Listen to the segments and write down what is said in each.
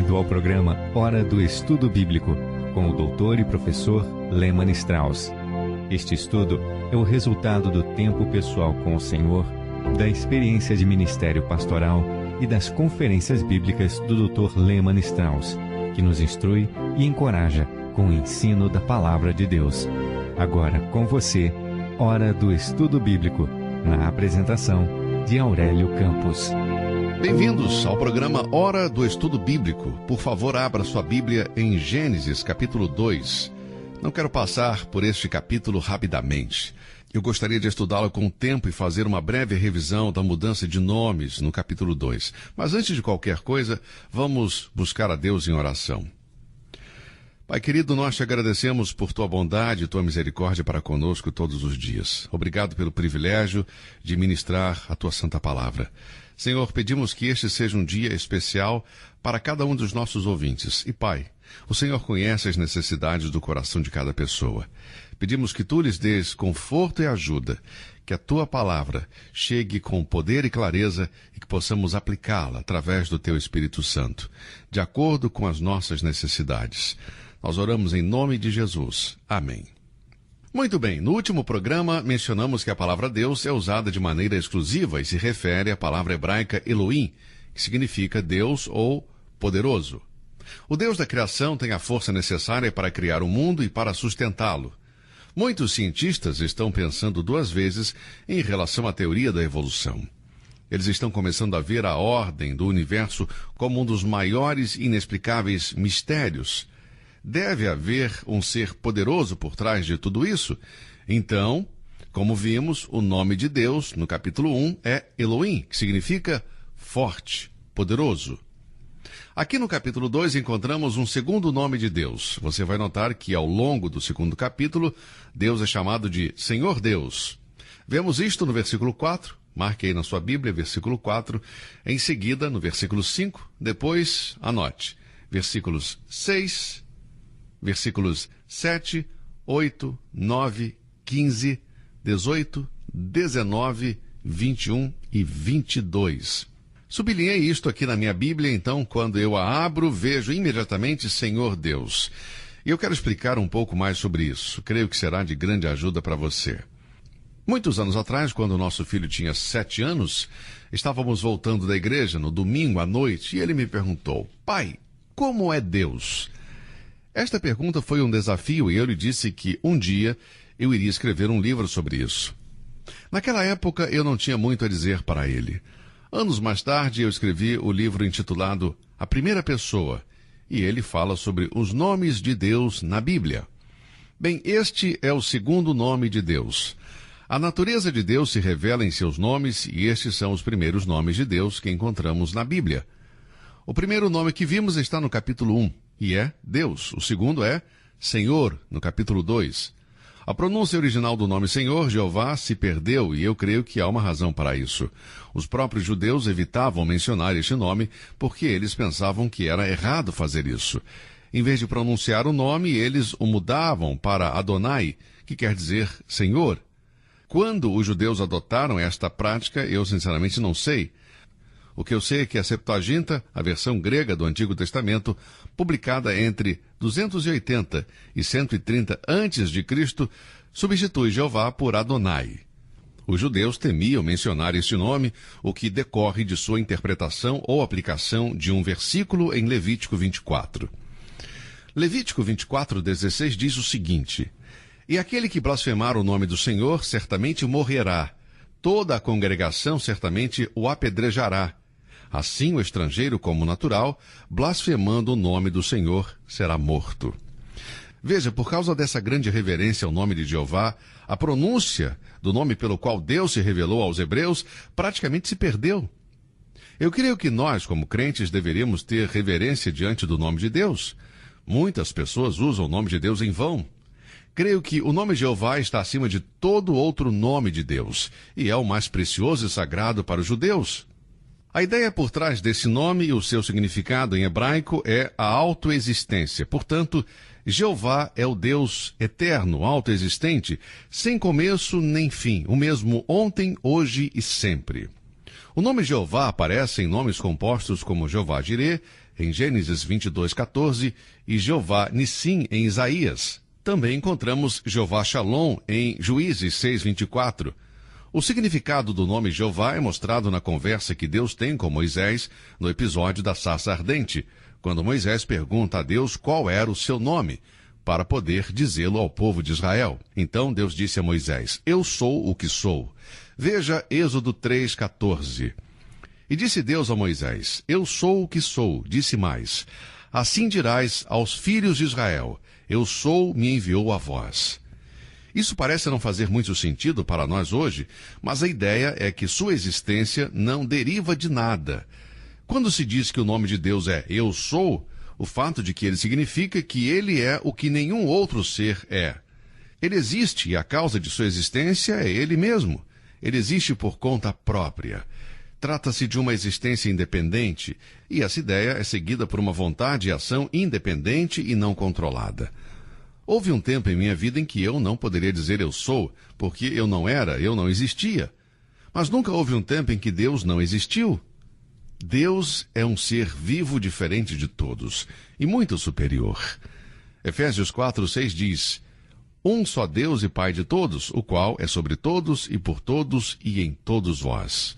Bem-vindo ao programa Hora do Estudo Bíblico, com o doutor e professor Lehmann Strauss. Este estudo é o resultado do tempo pessoal com o Senhor, da experiência de ministério pastoral e das conferências bíblicas do Dr. Lehmann Strauss, que nos instrui e encoraja com o ensino da Palavra de Deus. Agora com você, Hora do Estudo Bíblico, na apresentação de Aurélio Campos. Bem-vindos ao programa Hora do Estudo Bíblico. Por favor, abra sua Bíblia em Gênesis, capítulo 2. Não quero passar por este capítulo rapidamente. Eu gostaria de estudá-lo com tempo e fazer uma breve revisão da mudança de nomes no capítulo 2. Mas antes de qualquer coisa, vamos buscar a Deus em oração. Pai querido, nós te agradecemos por tua bondade e tua misericórdia para conosco todos os dias. Obrigado pelo privilégio de ministrar a tua santa palavra. Senhor, pedimos que este seja um dia especial para cada um dos nossos ouvintes. E Pai, o Senhor conhece as necessidades do coração de cada pessoa. Pedimos que tu lhes dês conforto e ajuda, que a tua palavra chegue com poder e clareza e que possamos aplicá-la através do teu Espírito Santo, de acordo com as nossas necessidades. Nós oramos em nome de Jesus. Amém. Muito bem, no último programa mencionamos que a palavra Deus é usada de maneira exclusiva e se refere à palavra hebraica Elohim, que significa Deus ou poderoso. O Deus da criação tem a força necessária para criar o mundo e para sustentá-lo. Muitos cientistas estão pensando duas vezes em relação à teoria da evolução. Eles estão começando a ver a ordem do universo como um dos maiores e inexplicáveis mistérios. Deve haver um ser poderoso por trás de tudo isso? Então, como vimos, o nome de Deus, no capítulo 1, é Elohim, que significa forte, poderoso. Aqui no capítulo 2 encontramos um segundo nome de Deus. Você vai notar que ao longo do segundo capítulo, Deus é chamado de Senhor Deus. Vemos isto no versículo 4, marque aí na sua Bíblia, versículo 4. Em seguida, no versículo 5, depois, anote, versículos 6... Versículos 7, 8, 9, 15, 18, 19, 21 e 22. Sublinhei isto aqui na minha Bíblia, então, quando eu a abro, vejo imediatamente Senhor Deus. E eu quero explicar um pouco mais sobre isso. Creio que será de grande ajuda para você. Muitos anos atrás, quando o nosso filho tinha 7 anos, estávamos voltando da igreja no domingo à noite e ele me perguntou: pai, como é Deus? Esta pergunta foi um desafio e eu lhe disse que um dia eu iria escrever um livro sobre isso. Naquela época eu não tinha muito a dizer para ele. Anos mais tarde eu escrevi o livro intitulado A Primeira Pessoa, e ele fala sobre os nomes de Deus na Bíblia. Bem, este é o segundo nome de Deus. A natureza de Deus se revela em seus nomes e estes são os primeiros nomes de Deus que encontramos na Bíblia. O primeiro nome que vimos está no capítulo 1. E é Deus. O segundo é Senhor, no capítulo 2. A pronúncia original do nome Senhor, Jeová, se perdeu e eu creio que há uma razão para isso. Os próprios judeus evitavam mencionar este nome porque eles pensavam que era errado fazer isso. Em vez de pronunciar o nome, eles o mudavam para Adonai, que quer dizer Senhor. Quando os judeus adotaram esta prática, eu sinceramente não sei. O que eu sei é que a Septuaginta, a versão grega do Antigo Testamento, publicada entre 280 e 130 a.C., substitui Jeová por Adonai. Os judeus temiam mencionar este nome, o que decorre de sua interpretação ou aplicação de um versículo em Levítico 24. Levítico 24:16 diz o seguinte: E aquele que blasfemar o nome do Senhor certamente morrerá. Toda a congregação certamente o apedrejará. Assim, o estrangeiro, como natural, blasfemando o nome do Senhor, será morto. Veja, por causa dessa grande reverência ao nome de Jeová, a pronúncia do nome pelo qual Deus se revelou aos hebreus praticamente se perdeu. Eu creio que nós, como crentes, deveríamos ter reverência diante do nome de Deus. Muitas pessoas usam o nome de Deus em vão. Creio que o nome Jeová está acima de todo outro nome de Deus, e é o mais precioso e sagrado para os judeus. A ideia por trás desse nome e o seu significado em hebraico é a autoexistência. Portanto, Jeová é o Deus eterno, autoexistente, sem começo nem fim, o mesmo ontem, hoje e sempre. O nome Jeová aparece em nomes compostos como Jeová Jireh, em Gênesis 22:14, e Jeová Nissim, em Isaías. Também encontramos Jeová Shalom, em Juízes 6:24. O significado do nome Jeová é mostrado na conversa que Deus tem com Moisés no episódio da sarça ardente, quando Moisés pergunta a Deus qual era o seu nome, para poder dizê-lo ao povo de Israel. Então Deus disse a Moisés: Eu sou o que sou. Veja Êxodo 3:14. E disse Deus a Moisés: Eu sou o que sou. Disse mais: Assim dirás aos filhos de Israel: Eu sou, me enviou a vós. Isso parece não fazer muito sentido para nós hoje, mas a ideia é que sua existência não deriva de nada. Quando se diz que o nome de Deus é Eu sou, o fato de que ele significa que ele é o que nenhum outro ser é. Ele existe e a causa de sua existência é ele mesmo. Ele existe por conta própria. Trata-se de uma existência independente, e essa ideia é seguida por uma vontade e ação independente e não controlada. Houve um tempo em minha vida em que eu não poderia dizer eu sou, porque eu não era, eu não existia. Mas nunca houve um tempo em que Deus não existiu. Deus é um ser vivo diferente de todos, e muito superior. Efésios 4:6 diz: Um só Deus e Pai de todos, o qual é sobre todos e por todos e em todos vós.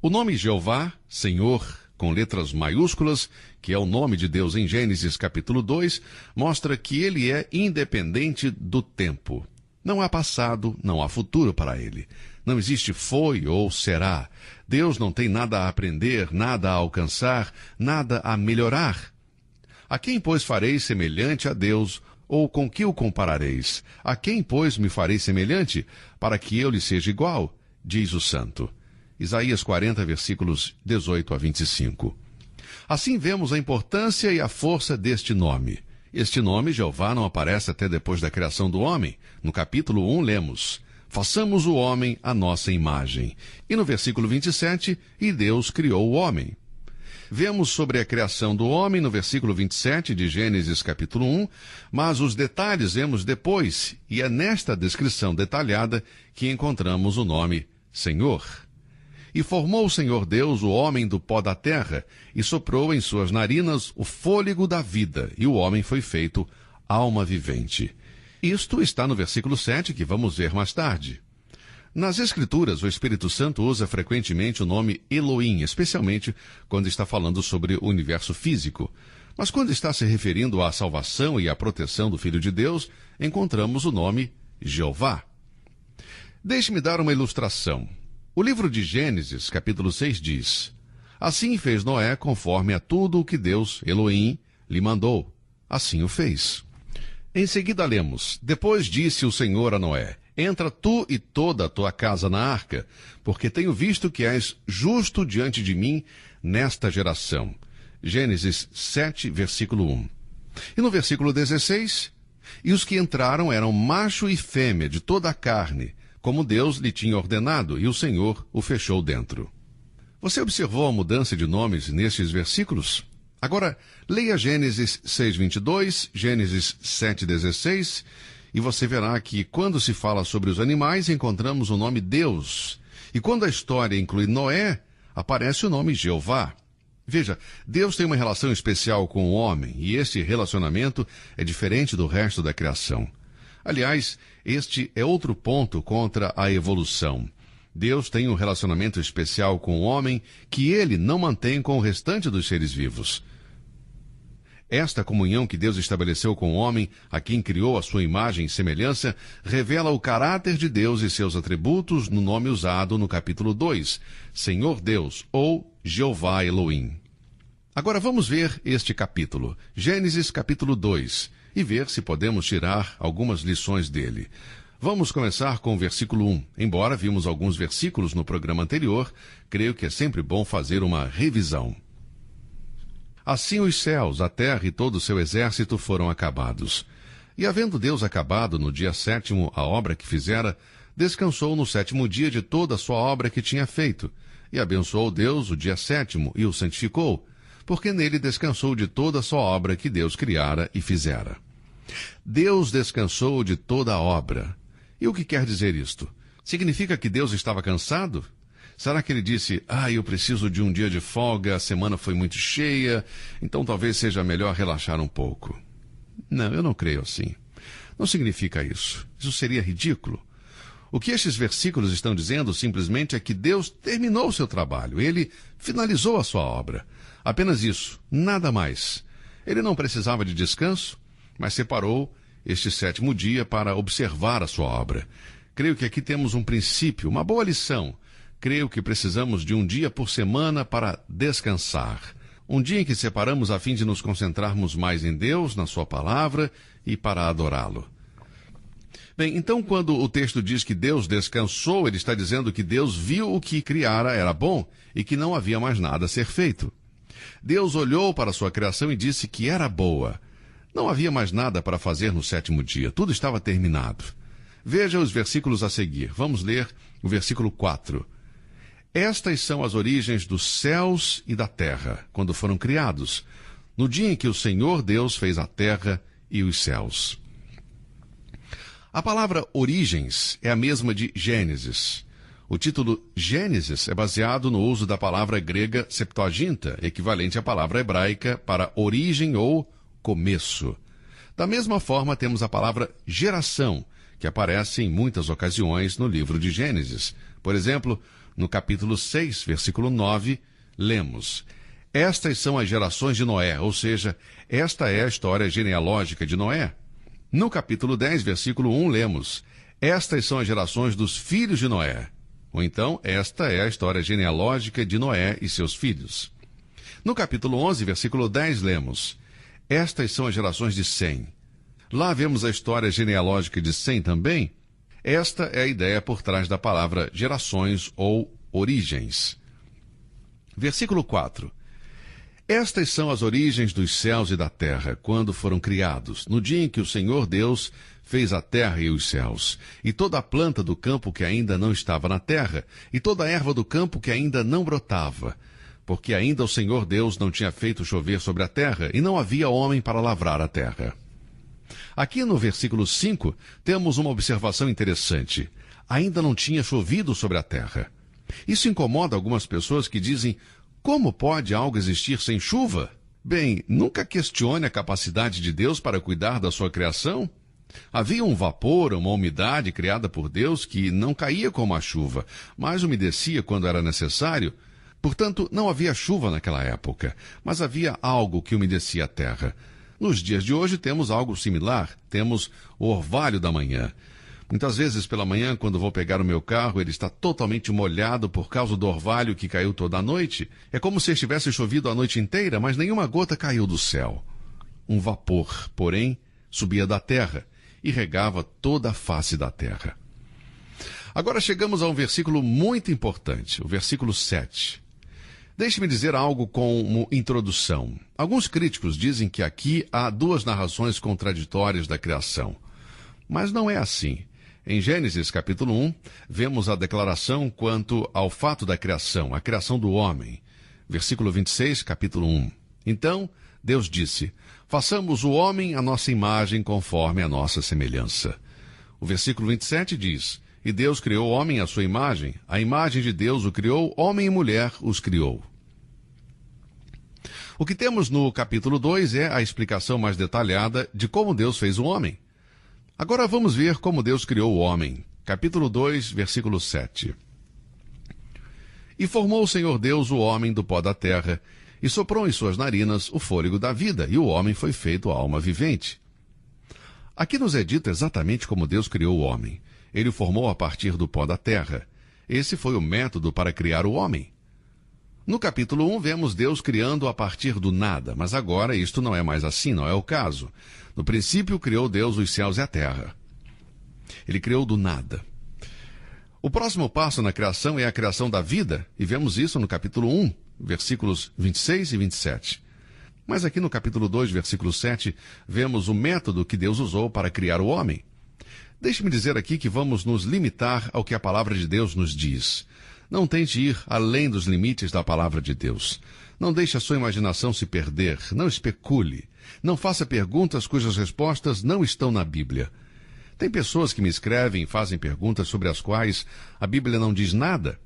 O nome Jeová, Senhor, com letras maiúsculas, que é o nome de Deus em Gênesis capítulo 2, mostra que ele é independente do tempo. Não há passado, não há futuro para ele. Não existe foi ou será. Deus não tem nada a aprender, nada a alcançar, nada a melhorar. A quem, pois, farei semelhante a Deus, ou com que o comparareis? A quem, pois, me farei semelhante, para que eu lhe seja igual? Diz o santo. Isaías 40, versículos 18 a 25. Assim vemos a importância e a força deste nome. Este nome, Jeová, não aparece até depois da criação do homem. No capítulo 1, lemos: Façamos o homem à nossa imagem. E no versículo 27, e Deus criou o homem. Vemos sobre a criação do homem no versículo 27 de Gênesis capítulo 1, mas os detalhes vemos depois, e é nesta descrição detalhada que encontramos o nome Senhor. E formou o Senhor Deus o homem do pó da terra, e soprou em suas narinas o fôlego da vida, e o homem foi feito alma vivente. Isto está no versículo 7, que vamos ver mais tarde. Nas Escrituras, o Espírito Santo usa frequentemente o nome Elohim, especialmente quando está falando sobre o universo físico. Mas quando está se referindo à salvação e à proteção do Filho de Deus, encontramos o nome Jeová. Deixe-me dar uma ilustração. O livro de Gênesis, capítulo 6, diz: Assim fez Noé conforme a tudo o que Deus, Elohim, lhe mandou. Assim o fez. Em seguida lemos: Depois disse o Senhor a Noé: Entra tu e toda a tua casa na arca, porque tenho visto que és justo diante de mim nesta geração. Gênesis 7, versículo 1. E no versículo 16: E os que entraram eram macho e fêmea de toda a carne, como Deus lhe tinha ordenado, e o Senhor o fechou dentro. Você observou a mudança de nomes nestes versículos? Agora, leia Gênesis 6:22, Gênesis 7:16, e você verá que quando se fala sobre os animais, encontramos o nome Deus. E quando a história inclui Noé, aparece o nome Jeová. Veja, Deus tem uma relação especial com o homem, e este relacionamento é diferente do resto da criação. Aliás, este é outro ponto contra a evolução. Deus tem um relacionamento especial com o homem que ele não mantém com o restante dos seres vivos. Esta comunhão que Deus estabeleceu com o homem, a quem criou a sua imagem e semelhança, revela o caráter de Deus e seus atributos no nome usado no capítulo 2, Senhor Deus, ou Jeová Elohim. Agora vamos ver este capítulo, Gênesis capítulo 2, e ver se podemos tirar algumas lições dele. Vamos começar com o versículo 1. Embora vimos alguns versículos no programa anterior, creio que é sempre bom fazer uma revisão. Assim os céus, a terra e todo o seu exército foram acabados. E havendo Deus acabado no dia 7º a obra que fizera, descansou no 7º dia de toda a sua obra que tinha feito. E abençoou Deus o dia 7º e o santificou, porque nele descansou de toda a sua obra que Deus criara e fizera. Deus descansou de toda a obra. E o que quer dizer isto? Significa que Deus estava cansado? Será que ele disse, eu preciso de um dia de folga, a semana foi muito cheia, então talvez seja melhor relaxar um pouco? Não, eu não creio assim. Não significa isso. Isso seria ridículo. O que estes versículos estão dizendo simplesmente é que Deus terminou o seu trabalho. Ele finalizou a sua obra. Apenas isso, nada mais. Ele não precisava de descanso, mas separou este 7º dia para observar a sua obra. Creio que aqui temos um princípio, uma boa lição. Creio que precisamos de um dia por semana para descansar. Um dia em que separamos a fim de nos concentrarmos mais em Deus, na sua palavra e para adorá-lo. Bem, então quando o texto diz que Deus descansou, ele está dizendo que Deus viu o que criara era bom e que não havia mais nada a ser feito. Deus olhou para a sua criação e disse que era boa. Não havia mais nada para fazer no 7º dia. Tudo estava terminado. Veja os versículos a seguir. Vamos ler o versículo 4. Estas são as origens dos céus e da terra, quando foram criados, no dia em que o Senhor Deus fez a terra e os céus. A palavra origens é a mesma de Gênesis. O título Gênesis é baseado no uso da palavra grega Septuaginta, equivalente à palavra hebraica para origem ou começo. Da mesma forma, temos a palavra geração, que aparece em muitas ocasiões no livro de Gênesis. Por exemplo, no capítulo 6, versículo 9, lemos: Estas são as gerações de Noé, ou seja, esta é a história genealógica de Noé. No capítulo 10, versículo 1, lemos: Estas são as gerações dos filhos de Noé. Ou então, esta é a história genealógica de Noé e seus filhos. No capítulo 11, versículo 10, lemos: Estas são as gerações de Sem. Lá vemos a história genealógica de Sem também. Esta é a ideia por trás da palavra gerações ou origens. Versículo 4. Estas são as origens dos céus e da terra, quando foram criados, no dia em que o Senhor Deus fez a terra e os céus, e toda a planta do campo que ainda não estava na terra, e toda a erva do campo que ainda não brotava, porque ainda o Senhor Deus não tinha feito chover sobre a terra, e não havia homem para lavrar a terra. Aqui no versículo 5, temos uma observação interessante. Ainda não tinha chovido sobre a terra. Isso incomoda algumas pessoas que dizem: como pode algo existir sem chuva? Bem, nunca questione a capacidade de Deus para cuidar da sua criação. Havia um vapor, uma umidade criada por Deus que não caía como a chuva, mas umedecia quando era necessário. Portanto, não havia chuva naquela época, mas havia algo que umedecia a terra. Nos dias de hoje temos algo similar, temos o orvalho da manhã. Muitas vezes pela manhã, quando vou pegar o meu carro, ele está totalmente molhado por causa do orvalho que caiu toda a noite. É como se estivesse chovido a noite inteira, mas nenhuma gota caiu do céu. Um vapor, porém, subia da terra e regava toda a face da terra. Agora chegamos a um versículo muito importante, o versículo 7. Deixe-me dizer algo como introdução. Alguns críticos dizem que aqui há duas narrações contraditórias da criação. Mas não é assim. Em Gênesis capítulo 1, vemos a declaração quanto ao fato da criação, a criação do homem. Versículo 26, capítulo 1. Então, Deus disse: façamos o homem à nossa imagem conforme a nossa semelhança. O versículo 27 diz: e Deus criou o homem à sua imagem, a imagem de Deus o criou, homem e mulher os criou. O que temos no capítulo 2 é a explicação mais detalhada de como Deus fez o homem. Agora vamos ver como Deus criou o homem. Capítulo 2, versículo 7. E formou o Senhor Deus o homem do pó da terra, e soprou em suas narinas o fôlego da vida, e o homem foi feito alma vivente. Aqui nos é dito exatamente como Deus criou o homem. Ele o formou a partir do pó da terra. Esse foi o método para criar o homem. No capítulo 1, vemos Deus criando a partir do nada, mas agora isto não é mais assim, não é o caso. No princípio, criou Deus os céus e a terra. Ele criou do nada. O próximo passo na criação é a criação da vida, e vemos isso no capítulo 1, versículos 26 e 27. Mas aqui no capítulo 2, versículo 7, vemos o método que Deus usou para criar o homem. Deixe-me dizer aqui que vamos nos limitar ao que a palavra de Deus nos diz. Não tente ir além dos limites da palavra de Deus. Não deixe a sua imaginação se perder. Não especule. Não faça perguntas cujas respostas não estão na Bíblia. Tem pessoas que me escrevem e fazem perguntas sobre as quais a Bíblia não diz nada.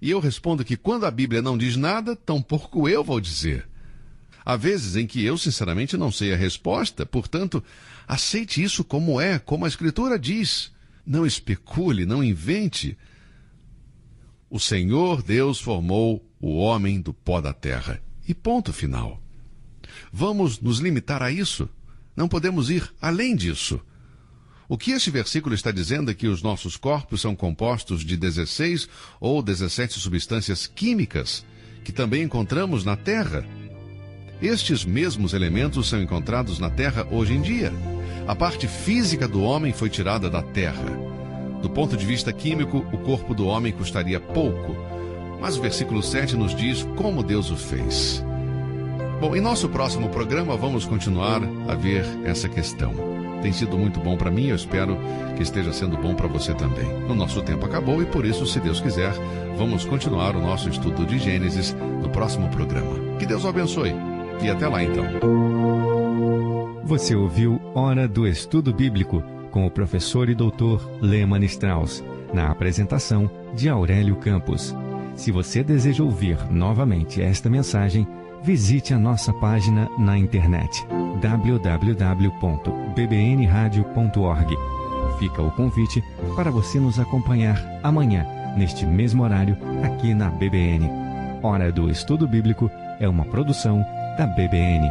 E eu respondo que quando a Bíblia não diz nada, tampouco eu vou dizer. Há vezes em que eu, sinceramente, não sei a resposta, portanto, aceite isso como é, como a Escritura diz. Não especule, não invente. O Senhor Deus formou o homem do pó da terra. E ponto final. Vamos nos limitar a isso? Não podemos ir além disso. O que esse versículo está dizendo é que os nossos corpos são compostos de 16 ou 17 substâncias químicas, que também encontramos na terra. Estes mesmos elementos são encontrados na terra hoje em dia. A parte física do homem foi tirada da terra. Do ponto de vista químico, o corpo do homem custaria pouco, mas o versículo 7 nos diz como Deus o fez. Bom, em nosso próximo programa vamos continuar a ver essa questão. Tem sido muito bom para mim, eu espero que esteja sendo bom para você também. O nosso tempo acabou e por isso, se Deus quiser, vamos continuar o nosso estudo de Gênesis no próximo programa. Que Deus o abençoe e até lá então. Você ouviu Hora do Estudo Bíblico com o professor e doutor Lehmann Strauss, na apresentação de Aurélio Campos. Se você deseja ouvir novamente esta mensagem, visite a nossa página na internet www.bbnradio.org. Fica o convite para você nos acompanhar amanhã, neste mesmo horário, aqui na BBN. Hora do Estudo Bíblico é uma produção da BBN.